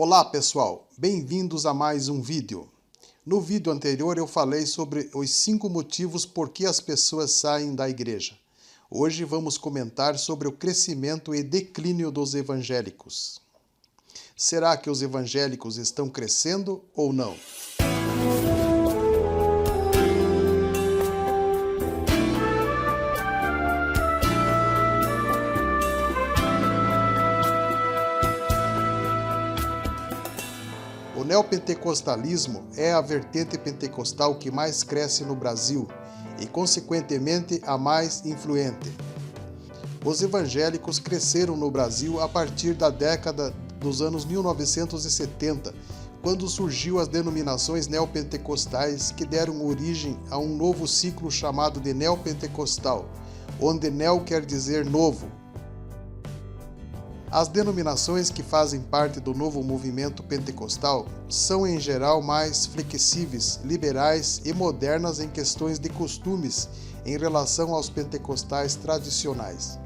Olá pessoal, bem-vindos a mais um vídeo. No vídeo anterior eu falei sobre os 5 motivos por que as pessoas saem da igreja. Hoje vamos comentar sobre o crescimento e declínio dos evangélicos. Será que os evangélicos estão crescendo ou não? O neopentecostalismo é a vertente pentecostal que mais cresce no Brasil e, consequentemente, a mais influente. Os evangélicos cresceram no Brasil a partir da década dos anos 1970, quando surgiu as denominações neopentecostais que deram origem a um novo ciclo chamado de neopentecostal, onde neo quer dizer novo. As denominações que fazem parte do novo movimento pentecostal são, em geral, mais flexíveis, liberais e modernas em questões de costumes em relação aos pentecostais tradicionais.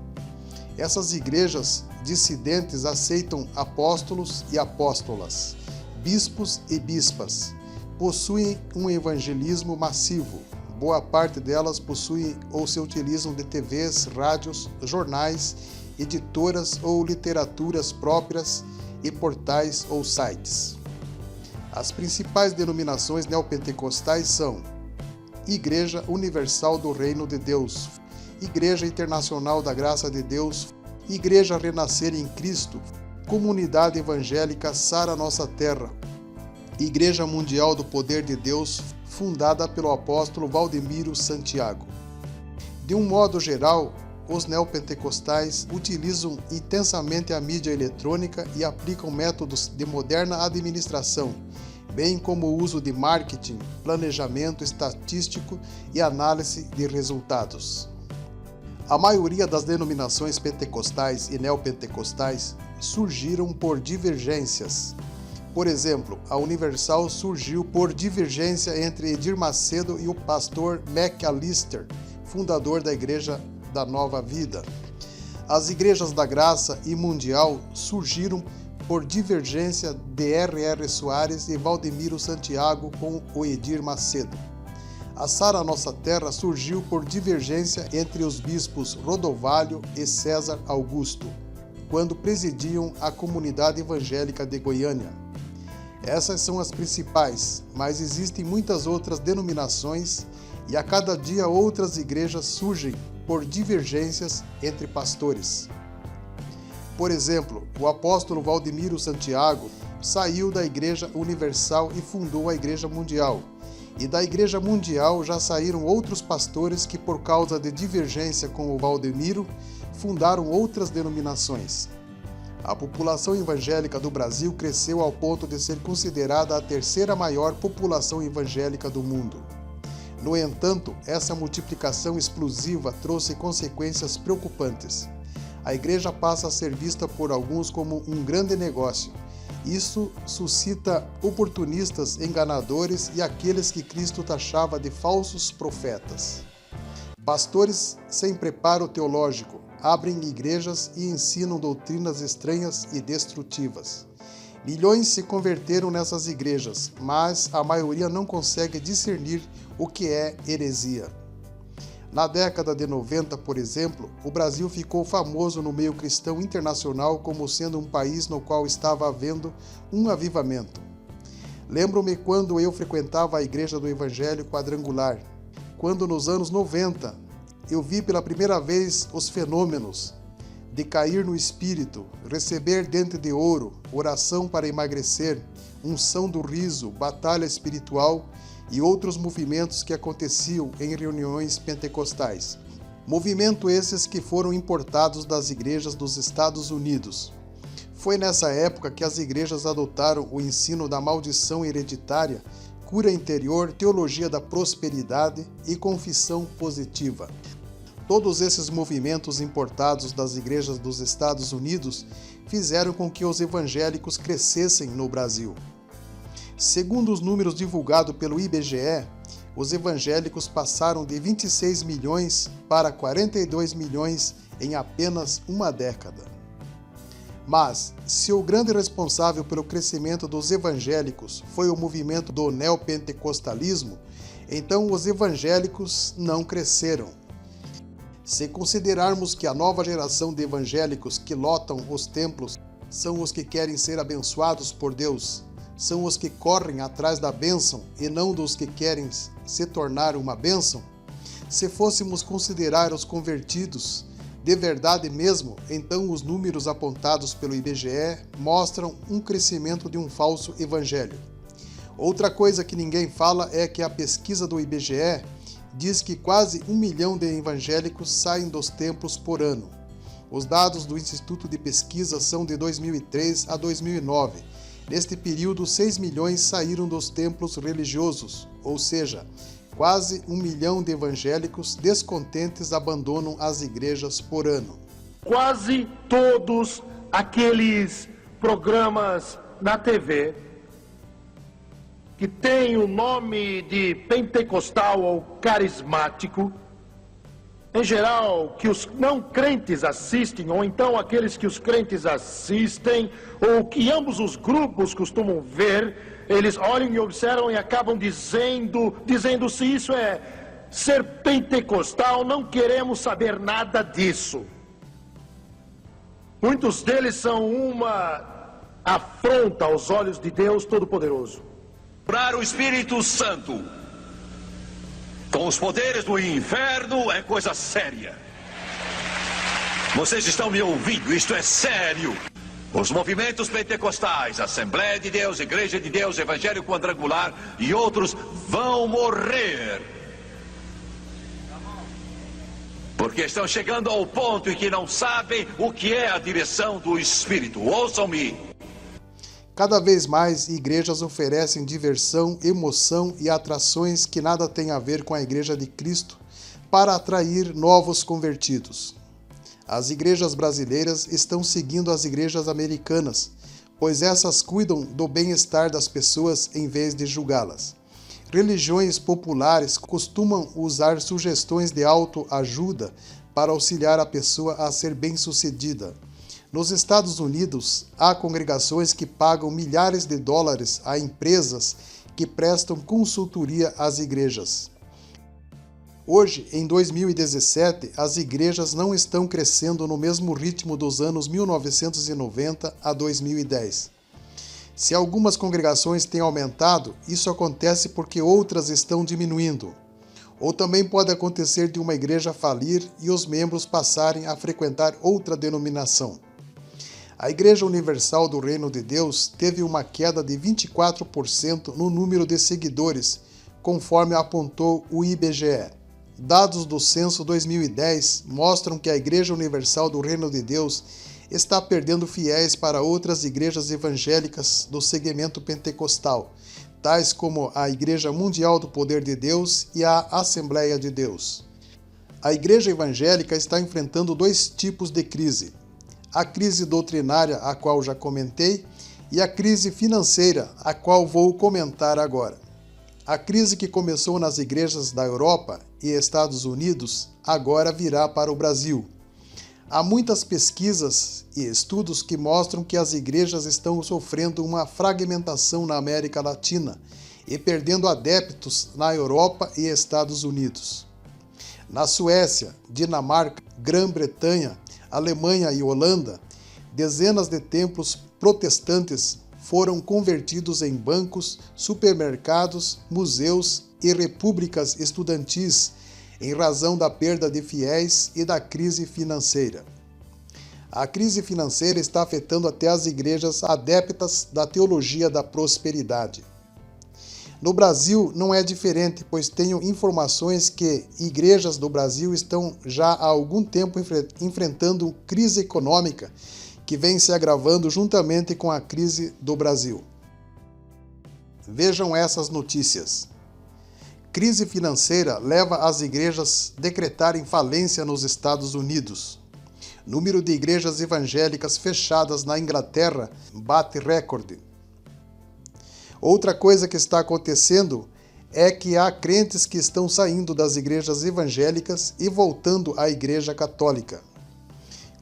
Essas igrejas dissidentes aceitam apóstolos e apóstolas, bispos e bispas, possuem um evangelismo massivo. Boa parte delas possuem ou se utilizam de TVs, rádios, jornais, editoras ou literaturas próprias e portais ou sites. As principais denominações neopentecostais são Igreja Universal do Reino de Deus, Igreja Internacional da Graça de Deus, Igreja Renascer em Cristo, Comunidade Evangélica Sara Nossa Terra, Igreja Mundial do Poder de Deus, fundada pelo apóstolo Valdemiro Santiago. De um modo geral, os neopentecostais utilizam intensamente a mídia eletrônica e aplicam métodos de moderna administração, bem como o uso de marketing, planejamento estatístico e análise de resultados. A maioria das denominações pentecostais e neopentecostais surgiram por divergências. Por exemplo, a Universal surgiu por divergência entre Edir Macedo e o pastor McAllister, fundador da Igreja da Nova Vida. As Igrejas da Graça e Mundial surgiram por divergência de R.R. Soares e Valdemiro Santiago com o Edir Macedo. A Sara Nossa Terra surgiu por divergência entre os bispos Rodovalho e César Augusto, quando presidiam a comunidade evangélica de Goiânia. Essas são as principais, mas existem muitas outras denominações e a cada dia outras igrejas surgem por divergências entre pastores. Por exemplo, o apóstolo Valdemiro Santiago saiu da Igreja Universal e fundou a Igreja Mundial. E da Igreja Mundial já saíram outros pastores que, por causa de divergência com o Valdemiro, fundaram outras denominações. A população evangélica do Brasil cresceu ao ponto de ser considerada a terceira maior população evangélica do mundo. No entanto, essa multiplicação explosiva trouxe consequências preocupantes. A igreja passa a ser vista por alguns como um grande negócio. Isso suscita oportunistas, enganadores e aqueles que Cristo taxava de falsos profetas. Pastores sem preparo teológico abrem igrejas e ensinam doutrinas estranhas e destrutivas. Milhões se converteram nessas igrejas, mas a maioria não consegue discernir o que é heresia. Na década de 90, por exemplo, o Brasil ficou famoso no meio cristão internacional como sendo um país no qual estava havendo um avivamento. Lembro-me quando eu frequentava a Igreja do Evangelho Quadrangular, quando nos anos 90 eu vi pela primeira vez os fenômenos de cair no espírito, receber dente de ouro, oração para emagrecer, unção do riso, batalha espiritual e outros movimentos que aconteciam em reuniões pentecostais. Movimento esses que foram importados das igrejas dos Estados Unidos. Foi nessa época que as igrejas adotaram o ensino da maldição hereditária, cura interior, teologia da prosperidade e confissão positiva. Todos esses movimentos importados das igrejas dos Estados Unidos fizeram com que os evangélicos crescessem no Brasil. Segundo os números divulgados pelo IBGE, os evangélicos passaram de 26 milhões para 42 milhões em apenas uma década. Mas, se o grande responsável pelo crescimento dos evangélicos foi o movimento do neopentecostalismo, então os evangélicos não cresceram. Se considerarmos que a nova geração de evangélicos que lotam os templos são os que querem ser abençoados por Deus, são os que correm atrás da bênção e não dos que querem se tornar uma bênção, se fôssemos considerar os convertidos de verdade mesmo, então os números apontados pelo IBGE mostram um crescimento de um falso evangelho. Outra coisa que ninguém fala é que a pesquisa do IBGE diz que quase 1 milhão de evangélicos saem dos templos por ano. Os dados do Instituto de Pesquisa são de 2003 a 2009. Neste período, 6 milhões saíram dos templos religiosos, ou seja, quase 1 milhão de evangélicos descontentes abandonam as igrejas por ano. Quase todos aqueles programas na TV que têm o nome de pentecostal ou carismático, em geral, que os não crentes assistem, ou então aqueles que os crentes assistem, ou que ambos os grupos costumam ver, eles olham e observam e acabam dizendo se isso é ser pentecostal, não queremos saber nada disso. Muitos deles são uma afronta aos olhos de Deus Todo-Poderoso. Para o Espírito Santo com os poderes do inferno é coisa séria. Vocês estão me ouvindo? Isto é sério. Os movimentos pentecostais, Assembleia de Deus, Igreja de Deus, Evangelho Quadrangular e outros vão morrer. Porque estão chegando ao ponto em que não sabem o que é a direção do Espírito. Ouçam-me. Cada vez mais igrejas oferecem diversão, emoção e atrações que nada têm a ver com a Igreja de Cristo para atrair novos convertidos. As igrejas brasileiras estão seguindo as igrejas americanas, pois essas cuidam do bem-estar das pessoas em vez de julgá-las. Religiões populares costumam usar sugestões de autoajuda para auxiliar a pessoa a ser bem-sucedida. Nos Estados Unidos, há congregações que pagam milhares de dólares a empresas que prestam consultoria às igrejas. Hoje, em 2017, as igrejas não estão crescendo no mesmo ritmo dos anos 1990 a 2010. Se algumas congregações têm aumentado, isso acontece porque outras estão diminuindo. Ou também pode acontecer de uma igreja falir e os membros passarem a frequentar outra denominação. A Igreja Universal do Reino de Deus teve uma queda de 24% no número de seguidores, conforme apontou o IBGE. Dados do censo 2010 mostram que a Igreja Universal do Reino de Deus está perdendo fiéis para outras igrejas evangélicas do segmento pentecostal, tais como a Igreja Mundial do Poder de Deus e a Assembleia de Deus. A igreja evangélica está enfrentando dois tipos de crise: a crise doutrinária, a qual já comentei, e a crise financeira, a qual vou comentar agora. A crise que começou nas igrejas da Europa e Estados Unidos agora virá para o Brasil. Há muitas pesquisas e estudos que mostram que as igrejas estão sofrendo uma fragmentação na América Latina e perdendo adeptos na Europa e Estados Unidos. Na Suécia, Dinamarca, Grã-Bretanha, Alemanha e Holanda, dezenas de templos protestantes foram convertidos em bancos, supermercados, museus e repúblicas estudantis em razão da perda de fiéis e da crise financeira. A crise financeira está afetando até as igrejas adeptas da teologia da prosperidade. No Brasil não é diferente, pois tenho informações que igrejas do Brasil estão já há algum tempo enfrentando crise econômica que vem se agravando juntamente com a crise do Brasil. Vejam essas notícias. Crise financeira leva as igrejas a decretarem falência nos Estados Unidos. Número de igrejas evangélicas fechadas na Inglaterra bate recorde. Outra coisa que está acontecendo é que há crentes que estão saindo das igrejas evangélicas e voltando à Igreja Católica.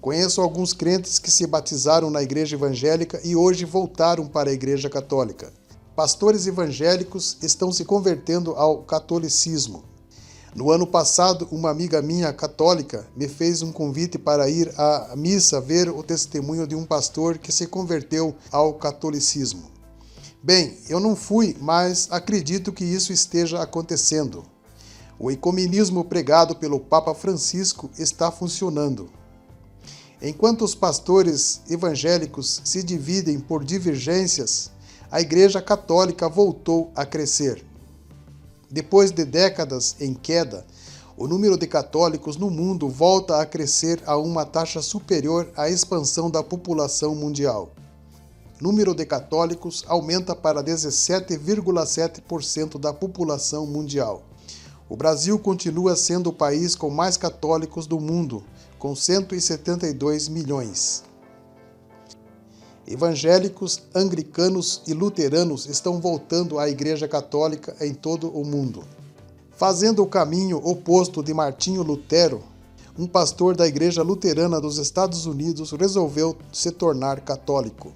Conheço alguns crentes que se batizaram na igreja evangélica e hoje voltaram para a igreja católica. Pastores evangélicos estão se convertendo ao catolicismo. No ano passado, uma amiga minha católica me fez um convite para ir à missa ver o testemunho de um pastor que se converteu ao catolicismo. Bem, eu não fui, mas acredito que isso esteja acontecendo. O ecumenismo pregado pelo Papa Francisco está funcionando. Enquanto os pastores evangélicos se dividem por divergências, a Igreja Católica voltou a crescer. Depois de décadas em queda, o número de católicos no mundo volta a crescer a uma taxa superior à expansão da população mundial. O número de católicos aumenta para 17,7% da população mundial. O Brasil continua sendo o país com mais católicos do mundo, com 172 milhões. Evangélicos, anglicanos e luteranos estão voltando à Igreja Católica em todo o mundo. Fazendo o caminho oposto de Martinho Lutero, um pastor da Igreja Luterana dos Estados Unidos resolveu se tornar católico.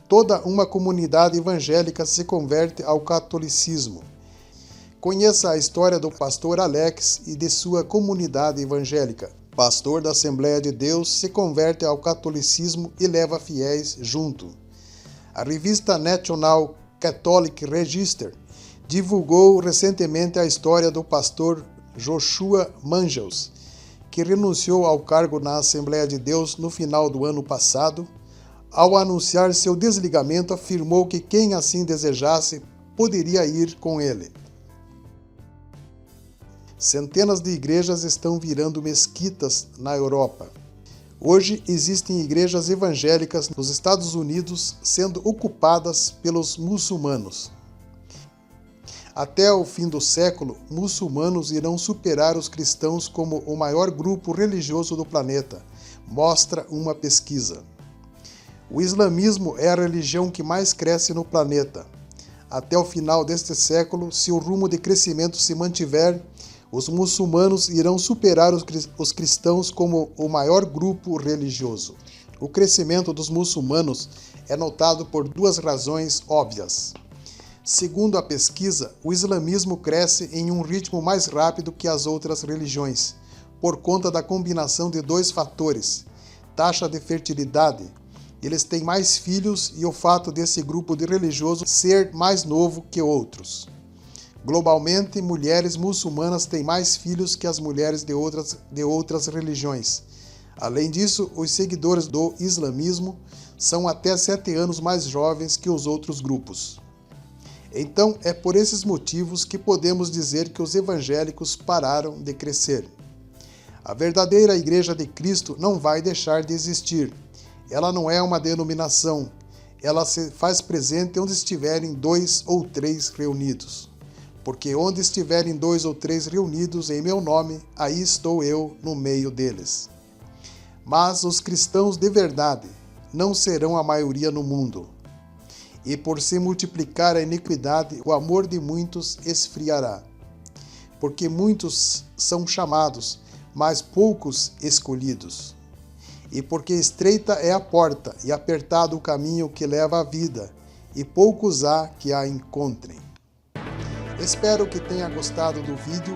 Toda uma comunidade evangélica se converte ao catolicismo. Conheça a história do pastor Alex e de sua comunidade evangélica. Pastor da Assembleia de Deus se converte ao catolicismo e leva fiéis junto. A revista National Catholic Register divulgou recentemente a história do pastor Joshua Mangels, que renunciou ao cargo na Assembleia de Deus no final do ano passado. Ao anunciar seu desligamento, afirmou que quem assim desejasse poderia ir com ele. Centenas de igrejas estão virando mesquitas na Europa. Hoje existem igrejas evangélicas nos Estados Unidos sendo ocupadas pelos muçulmanos. Até o fim do século, muçulmanos irão superar os cristãos como o maior grupo religioso do planeta, mostra uma pesquisa. O islamismo é a religião que mais cresce no planeta. Até o final deste século, se o rumo de crescimento se mantiver, os muçulmanos irão superar os cristãos como o maior grupo religioso. O crescimento dos muçulmanos é notado por duas razões óbvias. Segundo a pesquisa, o islamismo cresce em um ritmo mais rápido que as outras religiões, por conta da combinação de dois fatores: taxa de fertilidade. Eles têm mais filhos e o fato desse grupo de religiosos ser mais novo que outros. Globalmente, mulheres muçulmanas têm mais filhos que as mulheres de outras religiões. Além disso, os seguidores do islamismo são até 7 anos mais jovens que os outros grupos. Então, é por esses motivos que podemos dizer que os evangélicos pararam de crescer. A verdadeira Igreja de Cristo não vai deixar de existir. Ela não é uma denominação. Ela se faz presente onde estiverem 2 ou 3 reunidos. Porque onde estiverem 2 ou 3 reunidos em meu nome, aí estou eu no meio deles. Mas os cristãos de verdade não serão a maioria no mundo. E por se multiplicar a iniquidade, o amor de muitos esfriará. Porque muitos são chamados, mas poucos escolhidos. E porque estreita é a porta e apertado o caminho que leva à vida, e poucos há que a encontrem. Espero que tenha gostado do vídeo,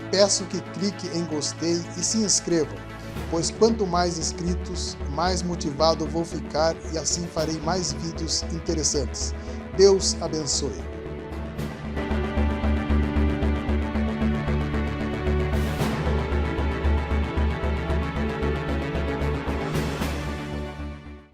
peço que clique em gostei e se inscrevam, pois quanto mais inscritos, mais motivado vou ficar e assim farei mais vídeos interessantes. Deus abençoe.